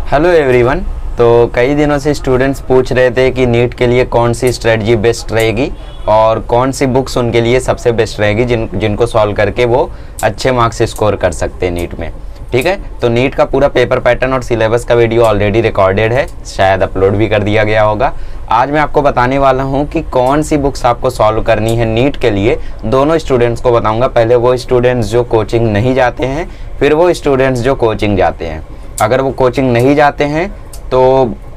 Hello everyone. तो कई दिनों से स्टूडेंट्स पूछ रहे थे कि नीट के लिए कौन सी स्ट्रेटजी बेस्ट रहेगी और कौन सी बुक्स उनके लिए सबसे बेस्ट रहेगी जिनको सॉल्व करके वो अच्छे मार्क्स स्कोर कर सकते हैं नीट में। ठीक है, तो नीट का पूरा पेपर पैटर्न और सिलेबस का वीडियो ऑलरेडी रिकॉर्डेड है, शायद अपलोड भी कर दिया गया होगा। आज मैं आपको बताने वाला हूं कि कौन सी बुक्स आपको सॉल्व करनी है नीट के लिए। दोनों स्टूडेंट्स को बताऊंगा, पहले वो स्टूडेंट्स जो कोचिंग नहीं जाते हैं, फिर वो स्टूडेंट्स जो कोचिंग जाते हैं। अगर वो कोचिंग नहीं जाते हैं तो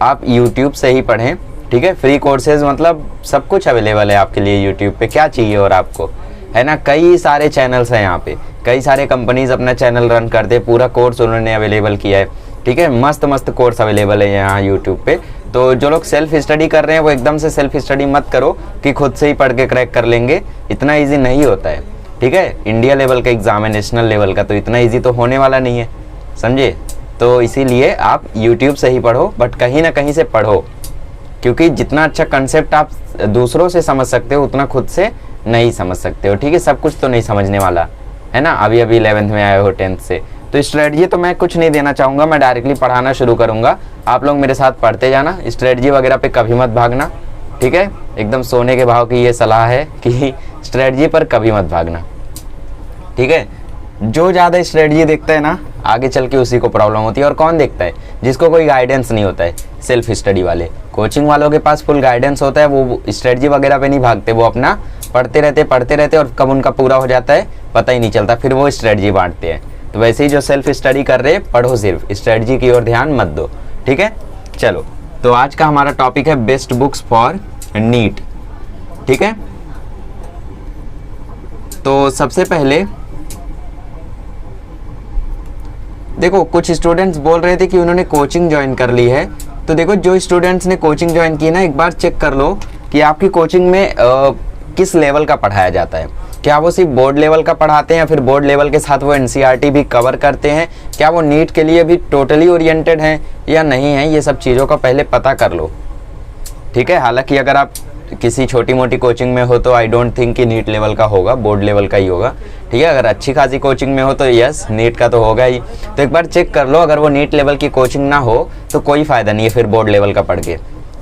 आप YouTube से ही पढ़ें। ठीक है, फ्री कोर्सेज मतलब सब कुछ अवेलेबल है आपके लिए YouTube पे। क्या चाहिए और आपको, है ना। कई सारे चैनल्स हैं यहाँ पे, कई सारे कंपनीज अपना चैनल रन करते हैं, पूरा कोर्स उन्होंने अवेलेबल किया है। ठीक है, मस्त मस्त कोर्स अवेलेबल है यहाँ YouTube पे। तो जो लोग सेल्फ स्टडी कर रहे हैं वो एकदम से सेल्फ स्टडी मत करो कि खुद से ही पढ़ के क्रैक कर लेंगे, इतना ईजी नहीं होता है। ठीक है, इंडिया लेवल का एग्जाम है, नेशनल लेवल का, तो इतना ईजी तो होने वाला नहीं है, समझे। तो इसीलिए आप YouTube से ही पढ़ो, बट कहीं ना कहीं से पढ़ो, क्योंकि जितना अच्छा कंसेप्ट आप दूसरों से समझ सकते हो उतना खुद से नहीं समझ सकते हो। ठीक है, सब कुछ तो नहीं समझने वाला है ना। अभी 11th में आए हो 10th से, तो स्ट्रेटजी तो मैं कुछ नहीं देना चाहूँगा, मैं डायरेक्टली पढ़ाना शुरू करूँगा। आप लोग मेरे साथ पढ़ते जाना, स्ट्रेटजी वगैरह पे कभी मत भागना। ठीक है, एकदम सोने के भाव की ये सलाह है कि स्ट्रेटजी पर कभी मत भागना। ठीक है, जो ज़्यादा स्ट्रेटजी देखता है ना, आगे चल के उसी को प्रॉब्लम होती है। और कौन देखता है? जिसको कोई गाइडेंस नहीं होता है। सेल्फ स्टडी वाले, कोचिंग वालों के पास फुल गाइडेंस होता है, वो स्ट्रेटजी वगैरह पे नहीं भागते, वो अपना पढ़ते रहते और कब उनका पूरा हो जाता है पता ही नहीं चलता, फिर वो स्ट्रेटजी बांटते हैं। तो वैसे ही जो सेल्फ स्टडी कर रहे हैं, पढ़ो, सिर्फ स्ट्रेटजी की ओर ध्यान मत दो। ठीक है, चलो, तो आज का हमारा टॉपिक है बेस्ट बुक्स फॉर नीट। ठीक है, तो सबसे पहले देखो, कुछ स्टूडेंट्स बोल रहे थे कि उन्होंने कोचिंग ज्वाइन कर ली है। तो देखो, जो स्टूडेंट्स ने कोचिंग ज्वाइन की ना, एक बार चेक कर लो कि आपकी कोचिंग में किस लेवल का पढ़ाया जाता है। क्या वो सिर्फ बोर्ड लेवल का पढ़ाते हैं या फिर बोर्ड लेवल के साथ वो NCERT भी कवर करते हैं? क्या वो नीट के लिए भी टोटली ओरिएंटेड हैं या नहीं है? ये सब चीज़ों का पहले पता कर लो। ठीक है, हालांकि अगर आप किसी छोटी मोटी कोचिंग में हो तो आई डोंट थिंक कि नीट लेवल का होगा, बोर्ड लेवल का ही होगा। ठीक है, अगर अच्छी खासी कोचिंग में हो तो यस, नीट का तो होगा ही। तो एक बार चेक कर लो, अगर वो नीट लेवल की कोचिंग ना हो तो कोई फ़ायदा नहीं है फिर बोर्ड लेवल का पढ़ के।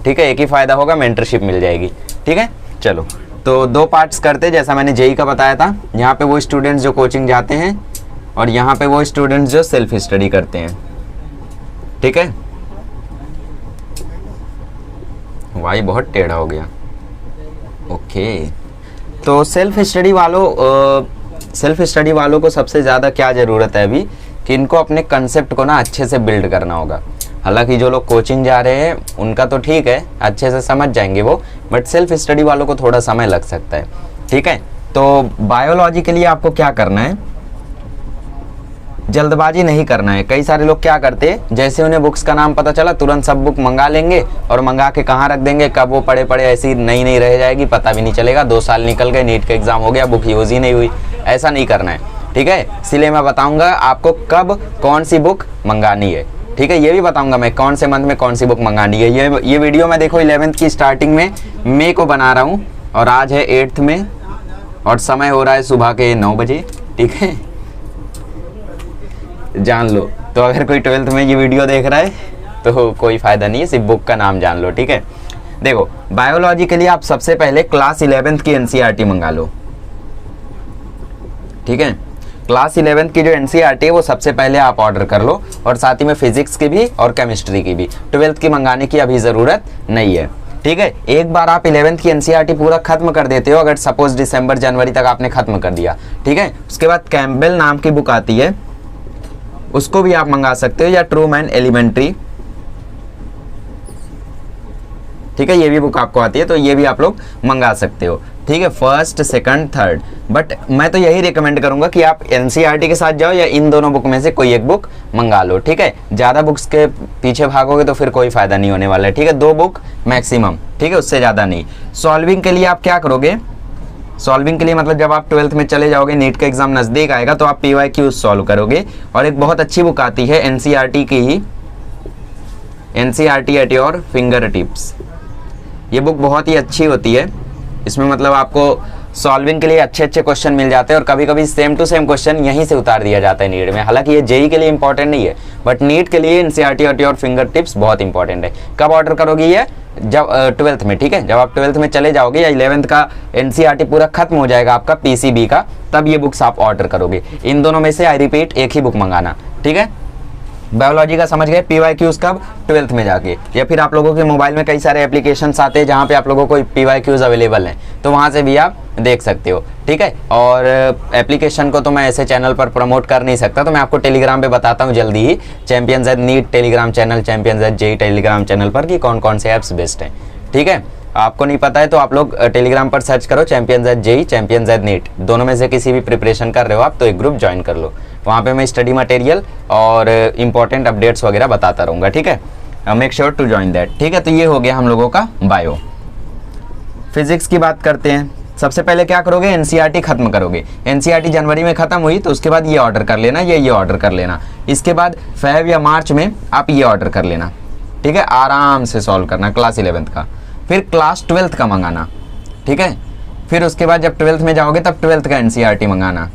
ठीक है, एक ही फ़ायदा होगा, मेंटरशिप मिल जाएगी। ठीक है, चलो, तो दो पार्ट्स करते, जैसा मैंने जेई का बताया था। यहाँ पे वो स्टूडेंट्स जो कोचिंग जाते हैं और यहाँ पे वो स्टूडेंट्स जो सेल्फ स्टडी करते हैं। ठीक है, वाई बहुत टेढ़ा हो गया। ओके, तो सेल्फ स्टडी वालों को सबसे ज़्यादा क्या ज़रूरत है अभी, कि इनको अपने कंसेप्ट को ना अच्छे से बिल्ड करना होगा। हालांकि जो लोग कोचिंग जा रहे हैं उनका तो ठीक है, अच्छे से समझ जाएंगे वो, बट सेल्फ स्टडी वालों को थोड़ा समय लग सकता है। ठीक है, तो बायोलॉजी के लिए आपको क्या करना है, जल्दबाजी नहीं करना है। कई सारे लोग क्या करते हैं, जैसे उन्हें बुक्स का नाम पता चला तुरंत सब बुक मंगा लेंगे और मंगा के कहाँ रख देंगे, कब वो पढ़े ऐसी नई रह जाएगी, पता भी नहीं चलेगा। 2 साल निकल गए, नीट का एग्जाम हो गया, बुक यूज ही नहीं हुई। ऐसा नहीं करना है। ठीक है, इसलिए मैं बताऊंगा आपको कब कौन सी बुक मंगानी है। ठीक है, ये भी बताऊंगा मैं कौन से मंथ में कौन सी बुक मंगानी है। ये वीडियो मैं देखो 11th की स्टार्टिंग में मई को बना रहा हूँ और आज है 8th में और समय हो रहा है सुबह के 9 बजे। ठीक है, जान लो। तो अगर कोई 12th में ये वीडियो देख रहा है तो कोई फ़ायदा नहीं है, सिर्फ बुक का नाम जान लो। ठीक है, देखो, बायोलॉजी के लिए आप सबसे पहले क्लास 11th की NCERT मंगा लो। ठीक है, क्लास 11th की जो NCERT है वो सबसे पहले आप ऑर्डर कर लो, और साथ ही में फिजिक्स की भी और केमिस्ट्री की भी। 12th की मंगाने की अभी ज़रूरत नहीं है। ठीक है, एक बार आप 11th की NCERT पूरा खत्म कर देते हो, अगर सपोज दिसंबर जनवरी तक आपने खत्म कर दिया, ठीक है, उसके बाद कैम्पबेल नाम की बुक आती है, उसको भी आप मंगा सकते हो, या ट्रूमैन एलिमेंट्री। ठीक है, ये भी बुक आपको आती है, तो ये भी आप लोग मंगा सकते हो। ठीक है, 1st, 2nd, 3rd, बट मैं तो यही रिकमेंड करूंगा कि आप NCERT के साथ जाओ या इन दोनों बुक में से कोई एक बुक मंगा लो। ठीक है, ज़्यादा बुक्स के पीछे भागोगे तो फिर कोई फ़ायदा नहीं होने वाला है। ठीक है, 2 बुक मैक्सिमम। ठीक है, उससे ज़्यादा नहीं। सॉल्विंग के लिए आप क्या करोगे, सॉल्विंग के लिए मतलब जब आप 12th में चले जाओगे, नीट का एग्जाम नज़दीक आएगा, तो आप PYQ सॉल्व करोगे। और एक बहुत अच्छी बुक आती है NCERT की ही, NCERT at your finger tips. ये बुक बहुत ही अच्छी होती है। इसमें मतलब आपको सॉल्विंग के लिए अच्छे अच्छे क्वेश्चन मिल जाते हैं और कभी कभी सेम टू सेम क्वेश्चन यहीं से उतार दिया जाता है नीट में। हालांकि ये जेई के लिए इंपॉर्टेंट नहीं है, बट नीट के लिए एनसीईआरटी और योर फिंगर टिप्स बहुत इंपॉर्टेंट है। कब ऑर्डर करोगे ये? जब 12th में, ठीक है, जब आप 12th में चले जाओगे या 11th का एनसीईआरटी पूरा खत्म हो जाएगा आपका पीसीबी का, तब ये बुक्स आप ऑर्डर करोगे। इन दोनों में से आई रिपीट एक ही बुक मंगाना, ठीक है। बायोलॉजी का समझ गए, पीवाईक्यूज कब? 12th में जाके, या फिर आप लोगों के मोबाइल में कई सारे एप्लीकेशंस आते हैं जहाँ पे आप लोगों को पीवाईक्यूज अवेलेबल हैं, तो वहाँ से भी आप देख सकते हो, ठीक है। और एप्लीकेशन को तो मैं ऐसे चैनल पर प्रमोट कर नहीं सकता, तो मैं आपको टेलीग्राम पे बताता हूँ जल्दी ही, champion Z NEET Telegram channel, champion Z JEE Telegram channel पर कि कौन कौन से ऐप्स बेस्ट हैं, ठीक है। आपको नहीं पता है तो आप लोग टेलीग्राम पर सर्च करो champion Z JEE, champion Z NEET, दोनों में से किसी भी प्रिपरेशन कर रहे हो आप तो एक ग्रुप ज्वाइन कर लो। वहाँ पे मैं स्टडी मटेरियल और इंपॉर्टेंट अपडेट्स वगैरह बताता रहूँगा, ठीक है। Make sure to join that, ठीक है। तो ये हो गया हम लोगों का बायो। फिजिक्स की बात करते हैं। सबसे पहले क्या करोगे? एनसीईआरटी खत्म करोगे। एनसीईआरटी जनवरी में खत्म हुई तो उसके बाद ये ऑर्डर कर लेना, ये ऑर्डर कर लेना। इसके बाद फेब या मार्च में आप ये ऑर्डर कर लेना, ठीक है। आराम से सॉल्व करना क्लास 11th का, फिर क्लास 12th का मंगाना, ठीक है। फिर उसके बाद जब 12th में जाओगे तब 12th का एनसीईआरटी मंगाना,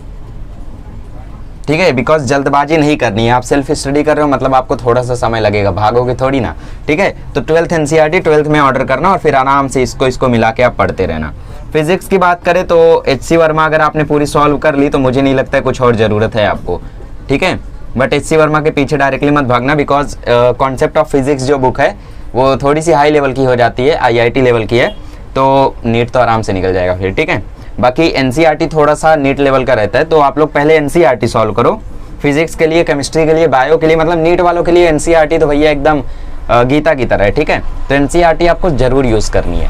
ठीक है। बिकॉज जल्दबाजी नहीं करनी है, आप सेल्फ स्टडी कर रहे हो मतलब आपको थोड़ा सा समय लगेगा, भागोगे थोड़ी ना, ठीक है। तो 12th एनसीईआरटी 12th में ऑर्डर करना और फिर आराम से इसको मिला के आप पढ़ते रहना। फिजिक्स की बात करें तो HC वर्मा अगर आपने पूरी सॉल्व कर ली तो मुझे नहीं लगता है कुछ और ज़रूरत है आपको, ठीक है। बट HC वर्मा के पीछे डायरेक्टली मत भागना, बिकॉज कॉन्सेप्ट ऑफ फिजिक्स जो बुक है वो थोड़ी सी हाई लेवल की हो जाती है, IIT लेवल की है, तो नीट तो आराम से निकल जाएगा फिर, ठीक है। बाकी एनसीईआरटी थोड़ा सा नीट लेवल का रहता है, तो आप लोग पहले एनसीईआरटी सॉल्व करो। फिजिक्स के लिए, केमिस्ट्री के लिए, बायो के लिए, मतलब नीट वालों के लिए एनसीईआरटी तो भैया एकदम गीता की तरह है, ठीक है। तो एनसीईआरटी आपको जरूर यूज़ करनी है,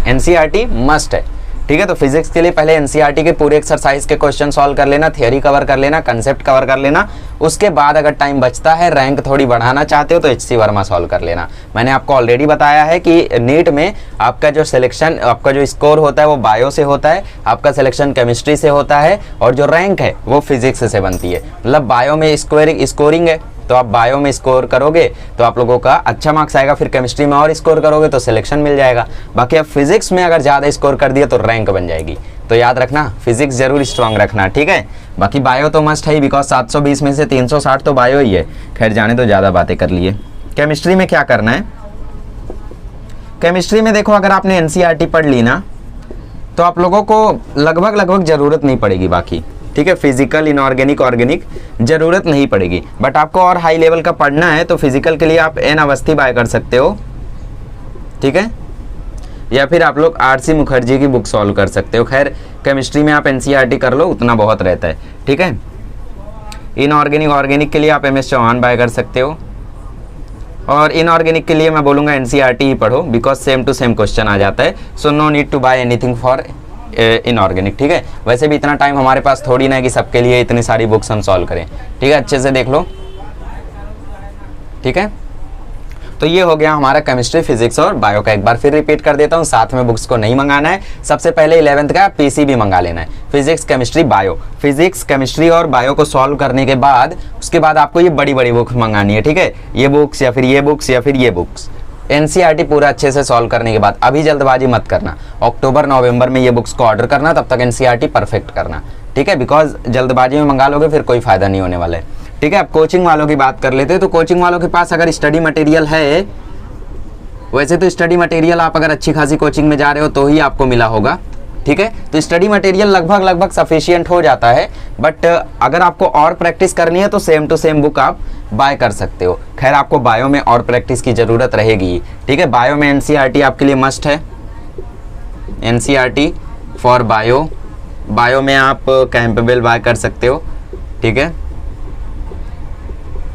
एनसीईआरटी मस्ट है, ठीक है। तो फिजिक्स के लिए पहले एनसीईआरटी के पूरे एक्सरसाइज के क्वेश्चन सॉल्व कर लेना, थियरी कवर कर लेना, कंसेप्ट कवर कर लेना। उसके बाद अगर टाइम बचता है, रैंक थोड़ी बढ़ाना चाहते हो तो HC वर्मा सॉल्व कर लेना। मैंने आपको ऑलरेडी बताया है कि नीट में आपका जो सिलेक्शन, आपका जो स्कोर होता है वो बायो से होता है, आपका सिलेक्शन केमिस्ट्री से होता है, और जो रैंक है वो फिजिक्स से बनती है। मतलब बायो में स्कोरिंग है तो आप बायो में स्कोर करोगे तो आप लोगों का अच्छा मार्क्स आएगा, फिर केमिस्ट्री में और स्कोर करोगे तो सिलेक्शन मिल जाएगा। बाकी आप फिजिक्स में अगर ज़्यादा स्कोर कर दिया तो रैंक बन जाएगी। तो याद रखना, फिजिक्स जरूर स्ट्रांग रखना, ठीक है। बाकी बायो तो मस्ट है, बिकॉज 720 में से 360 तो बायो ही है। खैर जाने तो ज़्यादा बातें कर लिए। केमिस्ट्री में क्या करना है? केमिस्ट्री में देखो, अगर आपने एनसीईआरटी पढ़ ली ना तो आप लोगों को लगभग ज़रूरत नहीं पड़ेगी बाकी, ठीक है। फिजिकल, इनऑर्गेनिक, ऑर्गेनिक ज़रूरत नहीं पड़ेगी। बट आपको और हाई लेवल का पढ़ना है तो फिजिकल के लिए आप एन अवस्थी बाय कर सकते हो, ठीक है। या फिर आप लोग RC मुखर्जी की बुक सॉल्व कर सकते हो। खैर केमिस्ट्री में आप एनसीईआरटी कर लो, उतना बहुत रहता है, ठीक है। इनऑर्गेनिक, ऑर्गेनिक के लिए आप MS चौहान बाय कर सकते हो, और इनऑर्गेनिक के लिए मैं बोलूँगा एनसीईआरटी ही पढ़ो, because same to same question आ जाता है। So no need to buy anything for inorganic, ठीक है। वैसे भी इतना टाइम हमारे पास थोड़ी ना है कि सबके लिए इतनी सारी बुक्स हम सॉल्व करें, ठीक है। अच्छे से देख लो, ठीक है। तो ये हो गया हमारा केमिस्ट्री, फिजिक्स और बायो का। एक बार फिर रिपीट कर देता हूँ, साथ में बुक्स को नहीं मंगाना है। सबसे पहले 11th का पीसीबी मंगा लेना है, physics, chemistry, bio. Physics, chemistry और बायो को सॉल्व करने के बाद उसके बाद आपको ये बड़ी बड़ी बुक्स मंगानी है, ठीक है। ये बुक्स या फिर ये बुक्स या फिर ये बुक्स। एनसीईआरटी पूरा अच्छे से सॉल्व करने के बाद, अभी जल्दबाजी मत करना, अक्टूबर नवंबर में ये बुक्स को ऑर्डर करना, तब तक एनसीईआरटी परफेक्ट करना, ठीक है। बिकॉज जल्दबाजी में मंगा लोगे फिर कोई फायदा नहीं होने वाला है, ठीक है। अब कोचिंग वालों की बात कर लेते हैं। तो कोचिंग वालों के पास अगर स्टडी मटेरियल है, वैसे तो स्टडी मटेरियल आप अगर अच्छी खासी कोचिंग में जा रहे हो तो ही आपको मिला होगा, ठीक है। तो स्टडी मटेरियल लगभग सफिशिएंट हो जाता है। बट अगर आपको और प्रैक्टिस करनी है तो सेम टू सेम बुक आप बाय कर सकते हो। खैर आपको बायो में और प्रैक्टिस की ज़रूरत रहेगी, ठीक है। बायो में एनसीईआरटी आपके लिए मस्ट है, एनसीईआरटी फॉर बायो। बायो में आप कैंपेबल बाय कर सकते हो, ठीक है।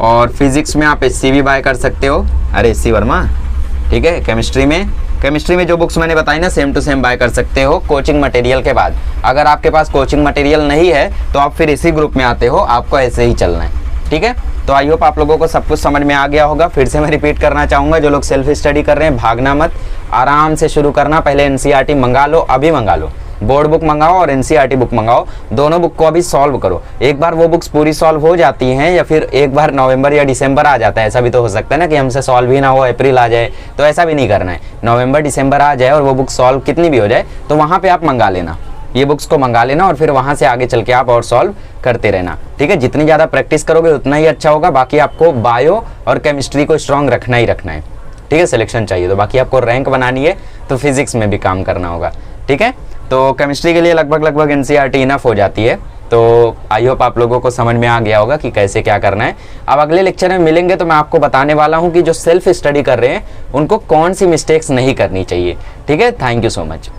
और फिजिक्स में आप HC भी बाय कर सकते हो, अरे HC वर्मा, ठीक है। केमिस्ट्री में जो बुक्स मैंने बताई ना सेम टू सेम बाय कर सकते हो कोचिंग मटेरियल के बाद। अगर आपके पास कोचिंग मटेरियल नहीं है तो आप फिर इसी ग्रुप में आते हो, आपको ऐसे ही चलना है, ठीक है। तो आई होप आप लोगों को सब कुछ समझ में आ गया होगा। फिर से मैं रिपीट करना चाहूँगा, जो लोग सेल्फ स्टडी कर रहे हैं भागना मत, आराम से शुरू करना। पहले एनसीईआरटी मंगा लो, अभी मंगा लो, बोर्ड बुक मंगाओ और एनसीईआरटी बुक मंगाओ, दोनों बुक को अभी सॉल्व करो। एक बार वो बुक्स पूरी सॉल्व हो जाती हैं या फिर एक बार नवंबर या दिसंबर आ जाता है, ऐसा भी तो हो सकता है ना कि हमसे सॉल्व ही ना हो, अप्रैल आ जाए, तो ऐसा भी नहीं करना है। नवंबर दिसंबर आ जाए और वो बुक सॉल्व कितनी भी हो जाए तो वहाँ पे आप मंगा लेना, ये बुक्स को मंगा लेना और फिर वहाँ से आगे चल के आप और सॉल्व करते रहना, ठीक है। जितनी ज़्यादा प्रैक्टिस करोगे उतना ही अच्छा होगा। बाकी आपको बायो और केमिस्ट्री को स्ट्रॉन्ग रखना ही रखना है, ठीक है। सिलेक्शन चाहिए तो बाकी आपको रैंक बनानी है तो फिजिक्स में भी काम करना होगा, ठीक है। तो केमिस्ट्री के लिए लगभग एनसीईआरटी इनफ हो जाती है। तो आई होप आप लोगों को समझ में आ गया होगा कि कैसे क्या करना है। अब अगले लेक्चर में मिलेंगे तो मैं आपको बताने वाला हूँ कि जो सेल्फ स्टडी कर रहे हैं उनको कौन सी मिस्टेक्स नहीं करनी चाहिए, ठीक है। Thank you so much.